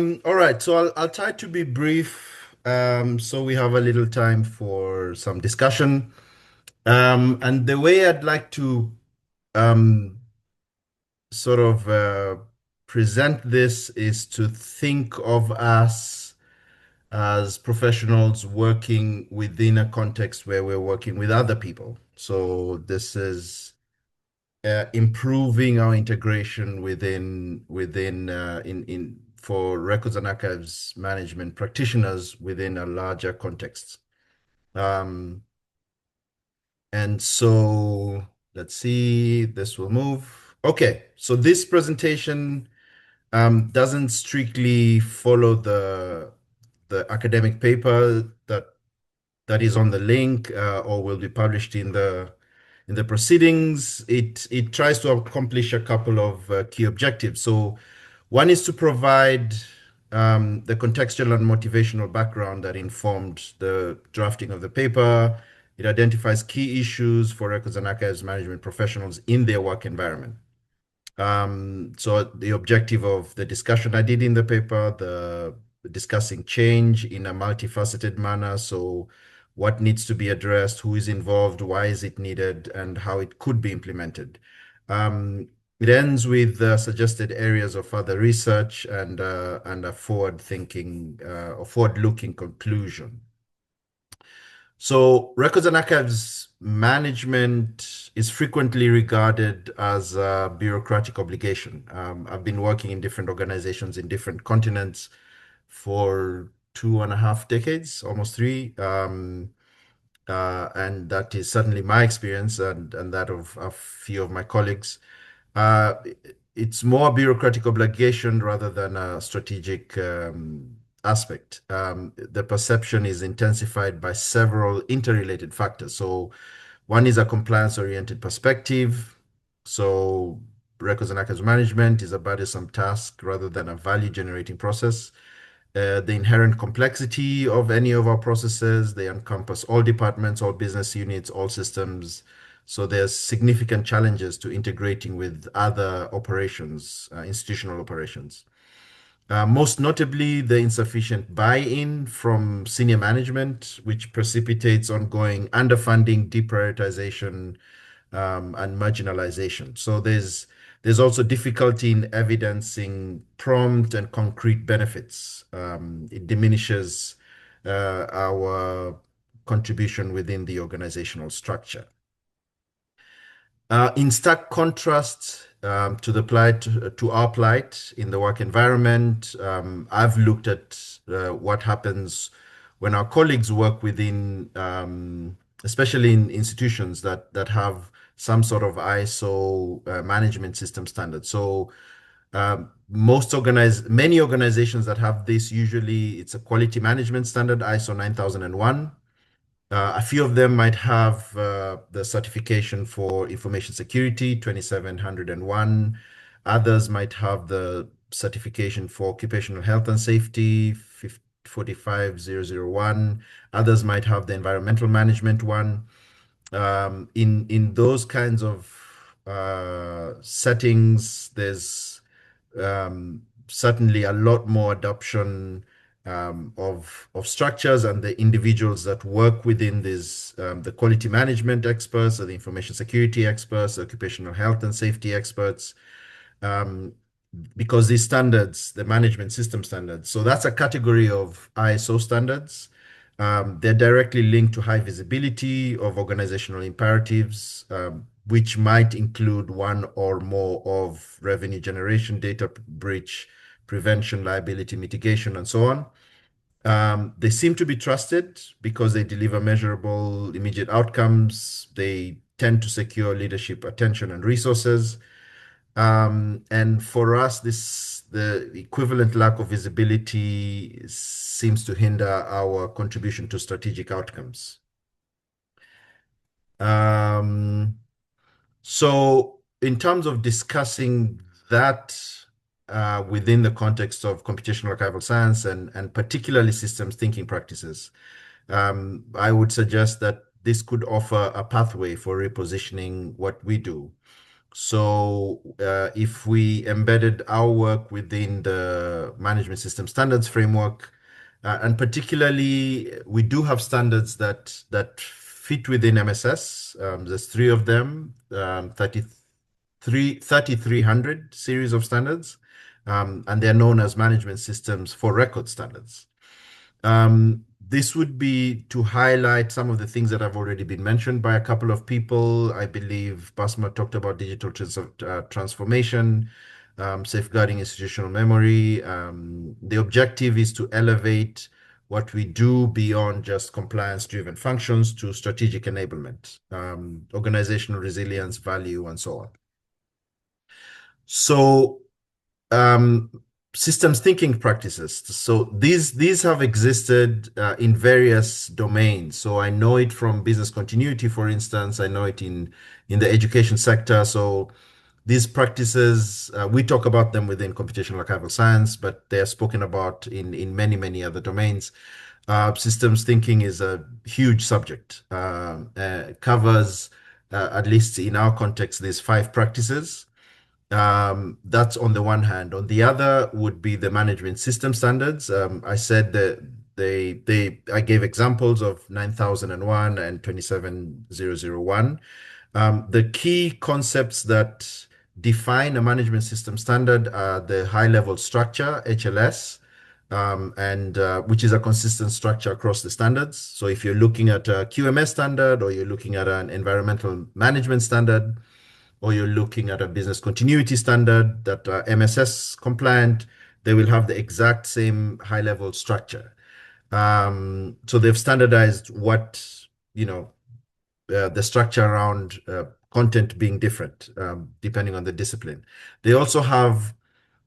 All right, so I'll try to be brief, so we have a little time for some discussion. And the way I'd like to um, sort of present this is to think of us as professionals working within a context where we're working with other people. So this is improving our integration within in for records and archives management practitioners within a larger context. Um, and so let's see, this will move. Okay, so this presentation doesn't strictly follow the academic paper that is on the link or will be published in the proceedings. It tries to accomplish a couple of key objectives. So one is to provide the contextual and motivational background that informed the drafting of the paper. It identifies key issues for records and archives management professionals in their work environment. So the objective of the discussion I did in the paper, the discussing change in a multifaceted manner. So what needs to be addressed, who is involved, why is it needed, and how it could be implemented. It ends with suggested areas of further research and a forward-thinking or forward-looking conclusion. So records and archives management is frequently regarded as a bureaucratic obligation. I've been working in different organizations in different continents for 2.5 decades, almost three. And that is certainly my experience and that of a few of my colleagues. Uh, it's more bureaucratic obligation rather than a strategic aspect. The perception is intensified by several interrelated factors. So one is a compliance-oriented perspective. So records and archives management is a burdensome task rather than a value-generating process. The inherent complexity of any of our processes, they encompass all departments, all business units, all systems. So there's significant challenges to integrating with other operations, institutional operations. Most notably, the insufficient buy-in from senior management, which precipitates ongoing underfunding, deprioritization, and marginalization. So there's also difficulty in evidencing prompt and concrete benefits. It diminishes our contribution within the organizational structure. In stark contrast to the plight, to our plight in the work environment, I've looked at what happens when our colleagues work within, especially in institutions that have some sort of ISO management system standard. So many organizations that have this, usually it's a quality management standard, ISO 9001. A few of them might have the certification for information security, 20701. Others might have the certification for occupational health and safety, 45001. Others might have the environmental management one. In those kinds of settings, there's certainly a lot more adoption of structures, and the individuals that work within these, the quality management experts, or the information security experts, occupational health and safety experts, um, because these standards, the management system standards, so that's a category of ISO standards. They're directly linked to high visibility of organizational imperatives, which might include one or more of revenue generation, data breach prevention, liability mitigation, and so on. They seem to be trusted because they deliver measurable, immediate outcomes. They tend to secure leadership attention and resources. And for us, the equivalent lack of visibility seems to hinder our contribution to strategic outcomes. Um, so in terms of discussing that within the context of computational archival science and particularly systems thinking practices, I would suggest that this could offer a pathway for repositioning what we do. So if we embedded our work within the management system standards framework, and particularly we do have standards that fit within MSS. There's three of them, 3300 series of standards, and they're known as management systems for record standards. This would be to highlight some of the things that have already been mentioned by a couple of people. I believe Basma talked about digital transformation, safeguarding institutional memory. The objective is to elevate what we do beyond just compliance-driven functions to strategic enablement, organizational resilience, value, and so on. So um, systems thinking practices. So these have existed in various domains. So I know it from business continuity, for instance. I know it in the education sector. So these practices, we talk about them within computational archival science, but they are spoken about in many other domains. Systems thinking is a huge subject. Covers, at least in our context, these five practices. That's on the one hand. On the other would be the management system standards. I said that I gave examples of 9001 and 27001. The key concepts that define a management system standard are the high level structure, HLS, and which is a consistent structure across the standards. So if you're looking at a QMS standard or you're looking at an environmental management standard, or you're looking at a business continuity standard that are MSS compliant, they will have the exact same high level structure. So they've standardized what, the structure around content being different, depending on the discipline. They also have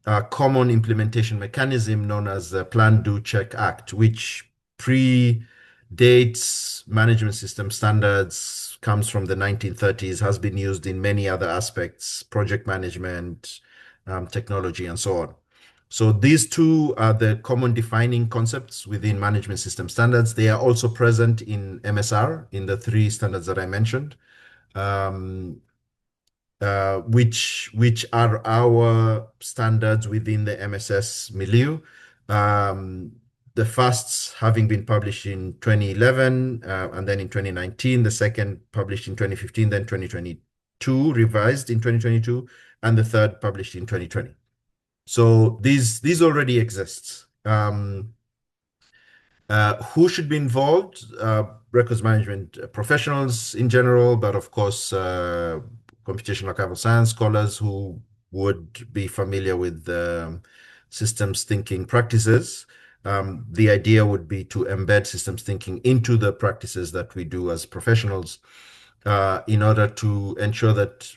a common implementation mechanism known as the Plan, Do, Check, Act, which predates management system standards, comes from the 1930s, has been used in many other aspects, project management, technology, and so on. So these two are the common defining concepts within management system standards. They are also present in MSR, in the three standards that I mentioned. Um, which are our standards within the MSS milieu. The first having been published in 2011 and then in 2019, the second published in 2015, then 2022, revised in 2022, and the third published in 2020. So these already exist. Who should be involved? Records management professionals in general, but of course, computational archival science scholars who would be familiar with systems thinking practices. The idea would be to embed systems thinking into the practices that we do as professionals in order to ensure that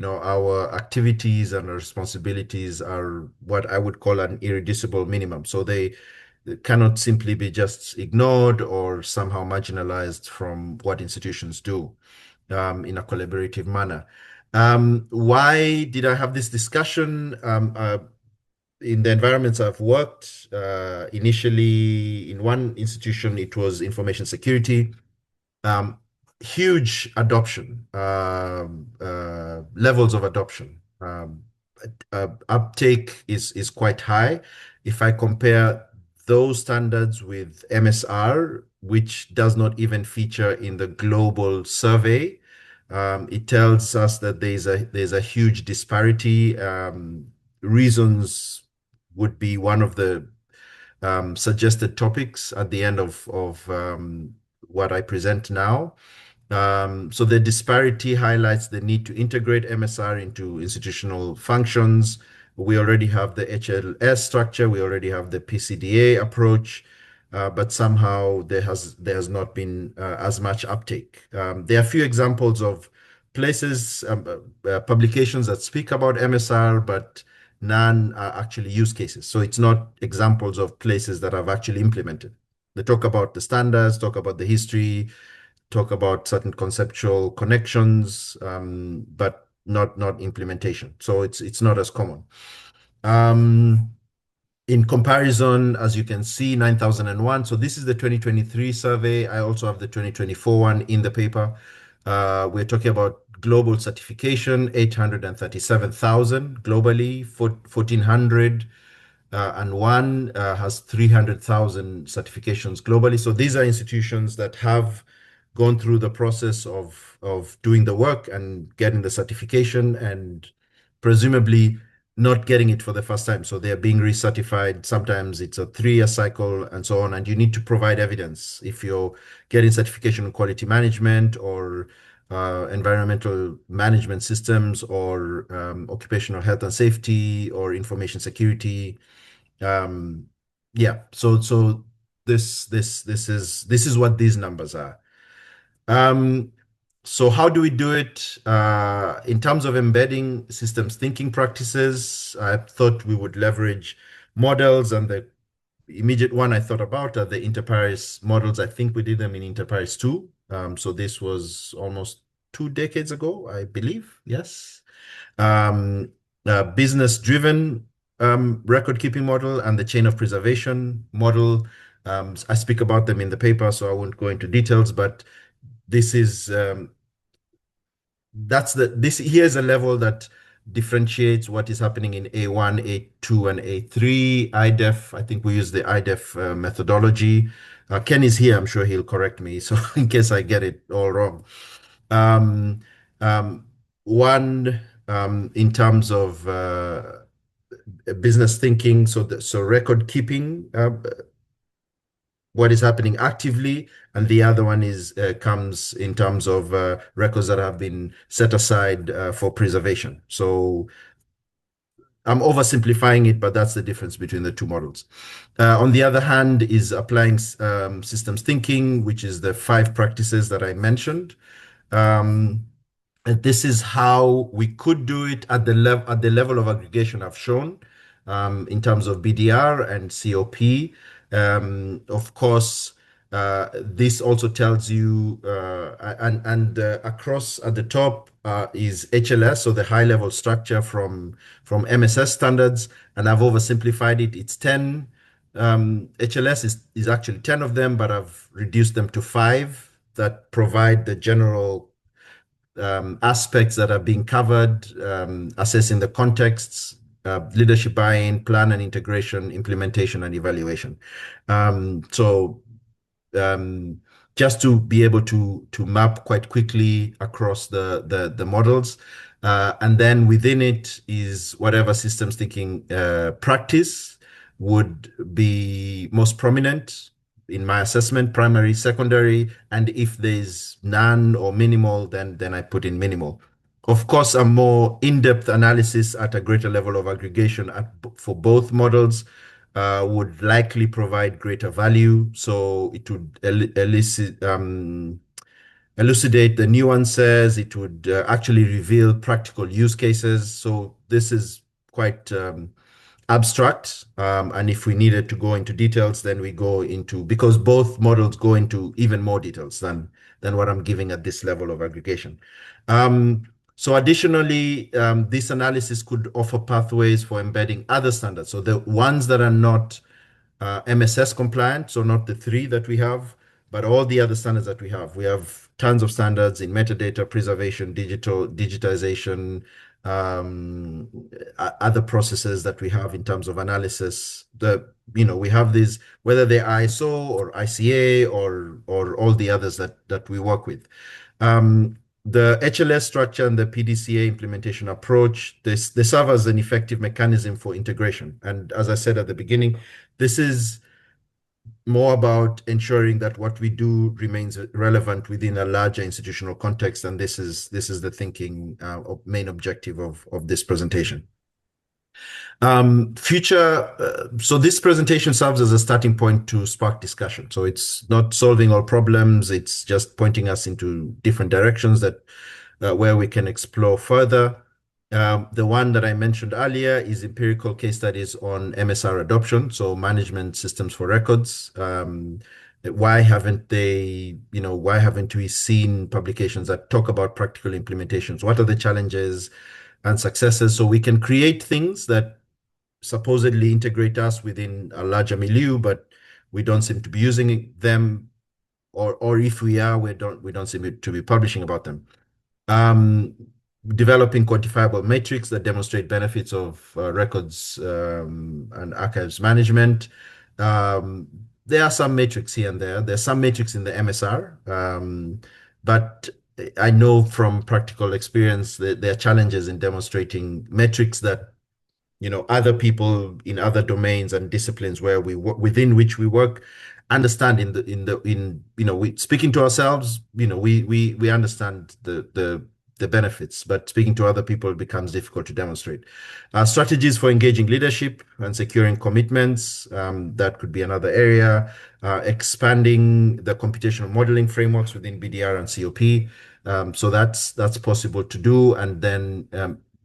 our activities and our responsibilities are what I would call an irreducible minimum. So they cannot simply be just ignored or somehow marginalized from what institutions do in a collaborative manner. Why did I have this discussion? In the environments I've worked, initially in one institution, it was information security. Um, Huge adoption, levels of adoption. Uptake is quite high. If I compare those standards with MSR, which does not even feature in the global survey, it tells us that there's a huge disparity. Reasons would be one of the suggested topics at the end of what I present now. So the disparity highlights the need to integrate MSR into institutional functions. We already have the HLS structure. We already have the PCDA approach, but somehow there has not been as much uptake. There are a few examples of places, publications that speak about MSR, but none are actually use cases. So it's not examples of places that have actually implemented. They talk about the standards, talk about the history, talk about certain conceptual connections, but not implementation. So it's not as common. In comparison, as you can see, 9001. So this is the 2023 survey. I also have the 2024 one in the paper. We're talking about global certification, 837,000 globally, 1,400 and one has 300,000 certifications globally. So these are institutions that have gone through the process of doing the work and getting the certification and presumably not getting it for the first time. So they're being recertified. Sometimes it's a 3-year cycle and so on. And you need to provide evidence if you're getting certification in quality management or environmental management systems or occupational health and safety or information security. um, yeah, so this is what these numbers are. Um, so how do we do it? In terms of embedding systems thinking practices, I thought we would leverage models, and the immediate one I thought about are the Inter-Paris models. I think we did them in Inter-Paris 2. So this was almost 2 decades ago, I believe. Yes. um, Business-driven record-keeping model and the chain of preservation model. I speak about them in the paper, so I won't go into details, but this is this here's a level that differentiates what is happening in A1, A2, and A3. IDEF, I think we use the IDEF methodology. Ken is here, I'm sure he'll correct me, so in case I get it all wrong. Um, um, One, in terms of business thinking, so record keeping, what is happening actively, and the other one is comes in terms of records that have been set aside for preservation. So I'm oversimplifying it, but that's the difference between the two models. On the other hand, is applying systems thinking, which is the 5 practices that I mentioned. Um, and this is how we could do it at the level of aggregation I've shown, in terms of BDR and COP. Of course, this also tells you, and across at the top is HLS, so the high level structure from MSS standards, and I've oversimplified it. It's 10. HLS is actually 10 of them, but I've reduced them to 5 that provide the general aspects that are being covered, assessing the contexts, leadership buy-in, plan and integration, implementation, and evaluation. So um, just to be able to map quite quickly across the models. And then within it is whatever systems thinking practice would be most prominent in my assessment, primary, secondary, and if there's none or minimal, then I put in minimal. Of course, a more in-depth analysis at a greater level of aggregation for both models would likely provide greater value. So it would elucidate the nuances. It would actually reveal practical use cases. So this is quite abstract. And if we needed to go into details, then we go into, because both models go into even more details than what I'm giving at this level of aggregation. So additionally, this analysis could offer pathways for embedding other standards. So the ones that are not MSS compliant, so not the 3 that we have, but all the other standards that we have. We have tons of standards in metadata preservation, digitization, um, other processes that we have in terms of analysis. We have these, whether they're ISO or ICA or all the others that we work with. The HLS structure and the PDCA implementation approach, they serve as an effective mechanism for integration. And as I said at the beginning, this is more about ensuring that what we do remains relevant within a larger institutional context. And this is the thinking main objective of this presentation. So this presentation serves as a starting point to spark discussion. So it's not solving all problems. It's just pointing us into different directions that where we can explore further. The one that I mentioned earlier is empirical case studies on MSR adoption, so management systems for records. Why haven't we seen publications that talk about practical implementations? What are the challenges and successes? So we can create things that supposedly integrate us within a larger milieu, but we don't seem to be using them, or if we are, we don't seem to be publishing about them. Um, Developing quantifiable metrics that demonstrate benefits of records and archives management. Um, there are some metrics here and there. There's some metrics in the MSR, but I know from practical experience that there are challenges in demonstrating metrics that other people in other domains and disciplines where we work, within which we work, understand we speaking to ourselves, we understand the benefits, but speaking to other people becomes difficult to demonstrate. Strategies for engaging leadership and securing commitments, that could be another area. Expanding the computational modeling frameworks within BDR and COP. So that's possible to do, and then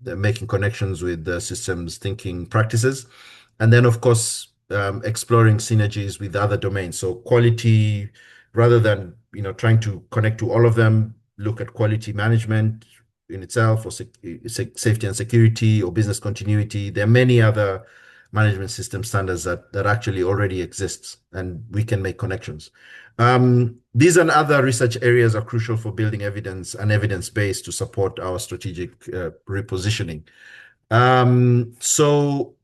making connections with the systems thinking practices. And then, of course, exploring synergies with other domains. So quality, rather than trying to connect to all of them, look at quality management in itself, or safety and security, or business continuity. There are many other management system standards that actually already exists, and we can make connections. These and other research areas are crucial for building evidence and evidence base to support our strategic repositioning. So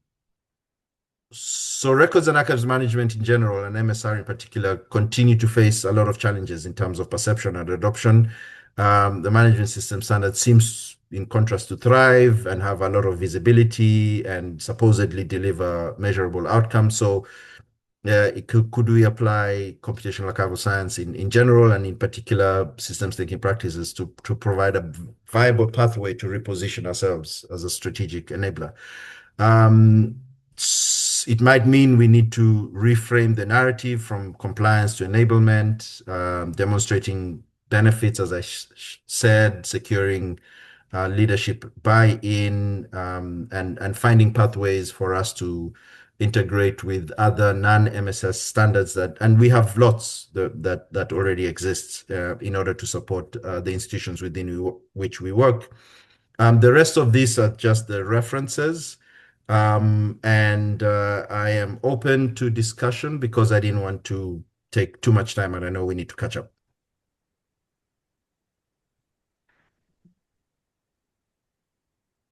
records and archives management in general, and MSR in particular, continue to face a lot of challenges in terms of perception and adoption. The management system standard seems, in contrast, to thrive and have a lot of visibility and supposedly deliver measurable outcomes. So could we apply computational archival science in general, and in particular systems thinking practices, to provide a viable pathway to reposition ourselves as a strategic enabler? Um, it might mean we need to reframe the narrative from compliance to enablement, demonstrating benefits, as I said, securing leadership buy-in, and finding pathways for us to integrate with other non-MSS standards and we have lots that already exists in order to support the institutions within which we work. The rest of these are just the references. And I am open to discussion because I didn't want to take too much time, and I know we need to catch up.